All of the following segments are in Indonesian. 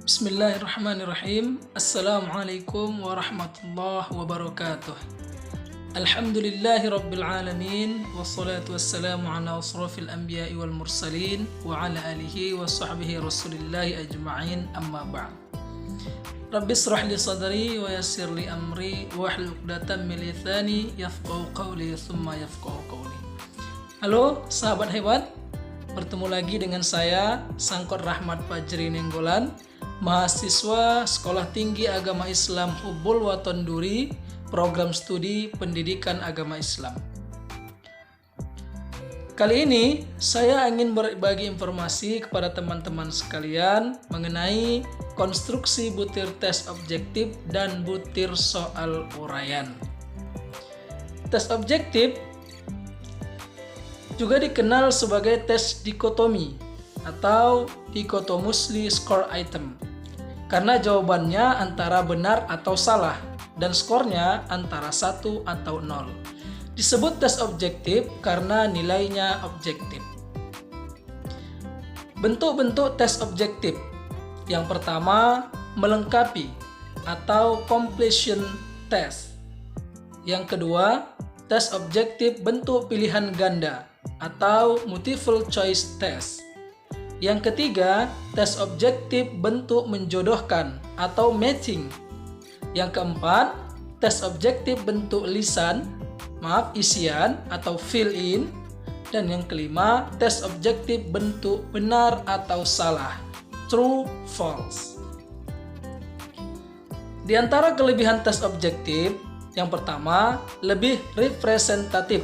Bismillahirrahmanirrahim. Assalamualaikum warahmatullahi wabarakatuh. Alhamdulillahi rabbil alamin. Wassalatu wassalamu ala asrafil anbiya'i wal mursalin wa ala alihi wa sahbihi rasulillahi ajma'in, amma ba'd. Rabbi israh li sadri wa yassir li amri wahlul 'uqdatam min lisani yafqahu qawli thumma yafqahu qawli. Halo sahabat hebat, bertemu lagi dengan saya Sangkot Rahmat Fajri Nenggolan, mahasiswa Sekolah Tinggi Agama Islam Hubbul Waton Duri, program studi pendidikan agama Islam. Kali ini saya ingin berbagi informasi kepada teman-teman sekalian mengenai konstruksi butir tes objektif dan butir soal uraian. Tes objektif juga dikenal sebagai tes dikotomi atau dikotomusly score item, karena jawabannya antara benar atau salah dan skornya antara 1 atau 0. Disebut tes objektif karena nilainya objektif. Bentuk-bentuk tes objektif. Yang pertama, melengkapi atau completion test. Yang kedua, tes objektif bentuk pilihan ganda atau multiple choice test. Yang ketiga, tes objektif bentuk menjodohkan atau matching. Yang keempat, tes objektif bentuk isian atau fill in. Dan yang kelima, tes objektif bentuk benar atau salah, true, false. Di antara kelebihan tes objektif, yang pertama, lebih representatif,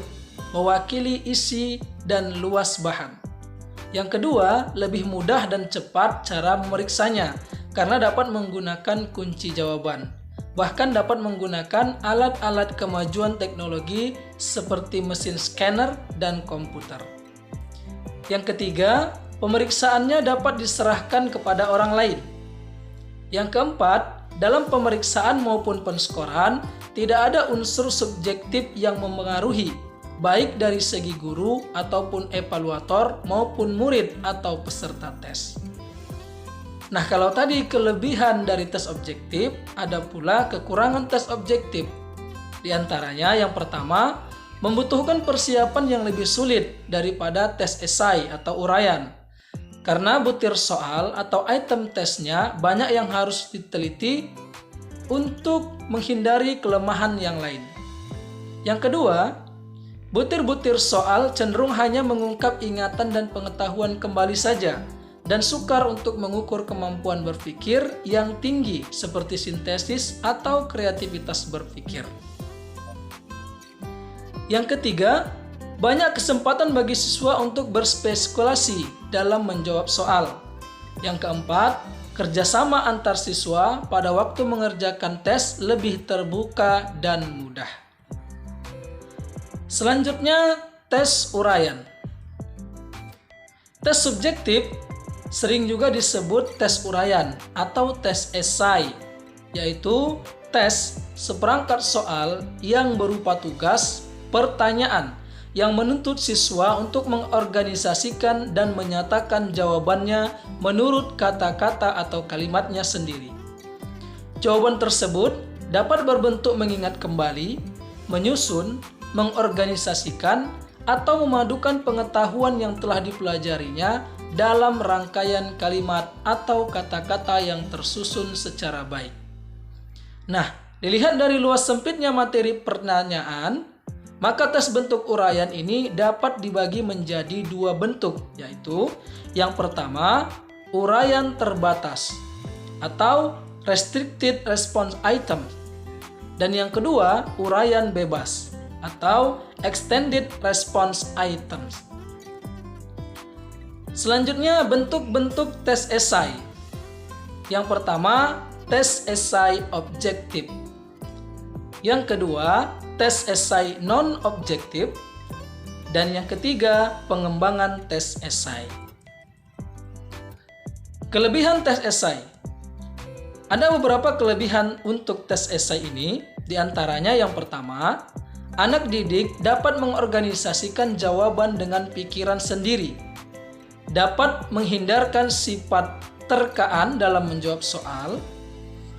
mewakili isi dan luas bahan. Yang kedua, lebih mudah dan cepat cara memeriksanya karena dapat menggunakan kunci jawaban. Bahkan dapat menggunakan alat-alat kemajuan teknologi seperti mesin scanner dan komputer. Yang ketiga, pemeriksaannya dapat diserahkan kepada orang lain. Yang keempat, dalam pemeriksaan maupun penskoran tidak ada unsur subjektif yang memengaruhi, baik dari segi guru ataupun evaluator maupun murid atau peserta tes. Nah, kalau tadi kelebihan dari tes objektif, ada pula kekurangan tes objektif. Di antaranya yang pertama, membutuhkan persiapan yang lebih sulit daripada tes esai atau uraian. Karena butir soal atau item tesnya banyak yang harus diteliti untuk menghindari kelemahan yang lain. Yang kedua, butir-butir soal cenderung hanya mengungkap ingatan dan pengetahuan kembali saja dan sukar untuk mengukur kemampuan berpikir yang tinggi seperti sintesis atau kreativitas berpikir. Yang ketiga, banyak kesempatan bagi siswa untuk berspekulasi dalam menjawab soal. Yang keempat, kerjasama antar siswa pada waktu mengerjakan tes lebih terbuka dan mudah. Selanjutnya, tes uraian. Tes subjektif sering juga disebut tes uraian atau tes esai, yaitu tes seperangkat soal yang berupa tugas, pertanyaan yang menuntut siswa untuk mengorganisasikan dan menyatakan jawabannya menurut kata-kata atau kalimatnya sendiri. Jawaban tersebut dapat berbentuk mengingat kembali, menyusun, mengorganisasikan, atau memadukan pengetahuan yang telah dipelajarinya dalam rangkaian kalimat atau kata-kata yang tersusun secara baik. Nah, dilihat dari luas sempitnya materi pertanyaan, maka tes bentuk uraian ini dapat dibagi menjadi dua bentuk, yaitu yang pertama, uraian terbatas atau restricted response item, dan yang kedua, uraian bebas atau extended response items. Selanjutnya, bentuk-bentuk tes esai. Yang pertama, tes esai objektif. Yang kedua, tes esai non-objektif. Dan yang ketiga, pengembangan tes esai. Kelebihan tes esai. Ada beberapa kelebihan untuk tes esai ini. Di antaranya yang pertama, anak didik dapat mengorganisasikan jawaban dengan pikiran sendiri, dapat menghindarkan sifat keterkaan dalam menjawab soal,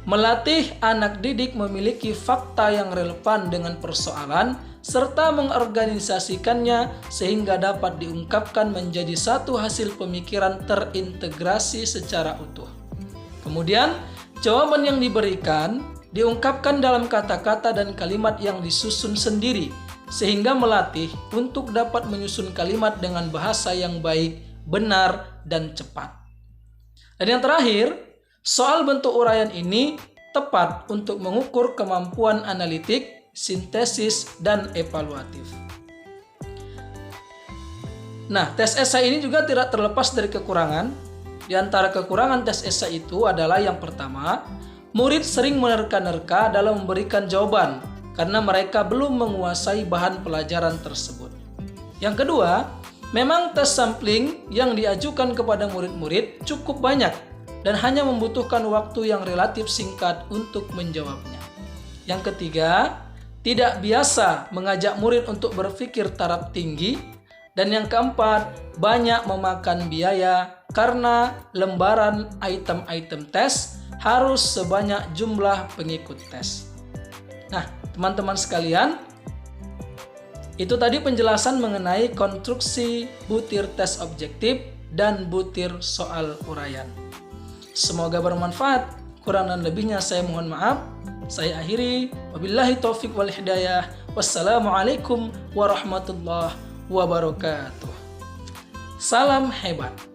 melatih anak didik memiliki fakta yang relevan dengan persoalan, serta mengorganisasikannya sehingga dapat diungkapkan menjadi satu hasil pemikiran terintegrasi secara utuh. Kemudian, jawaban yang diberikan diungkapkan dalam kata-kata dan kalimat yang disusun sendiri, sehingga melatih untuk dapat menyusun kalimat dengan bahasa yang baik, benar, dan cepat. Dan yang terakhir, soal bentuk uraian ini tepat untuk mengukur kemampuan analitik, sintesis, dan evaluatif. Nah, tes esai ini juga tidak terlepas dari kekurangan. Di antara kekurangan tes esai itu adalah yang pertama, murid sering menerka-nerka dalam memberikan jawaban karena mereka belum menguasai bahan pelajaran tersebut. Yang kedua, memang tes sampling yang diajukan kepada murid-murid cukup banyak dan hanya membutuhkan waktu yang relatif singkat untuk menjawabnya. Yang ketiga, tidak biasa mengajak murid untuk berpikir taraf tinggi. Dan yang keempat, banyak memakan biaya karena lembaran item-item tes harus sebanyak jumlah pengikut tes. Nah, teman-teman sekalian, itu tadi penjelasan mengenai konstruksi butir tes objektif dan butir soal uraian. Semoga bermanfaat. Kurang dan lebihnya saya mohon maaf. Saya akhiri. Wabillahi taufiq wal hidayah. Wassalamualaikum warahmatullahi wabarakatuh. Salam hebat.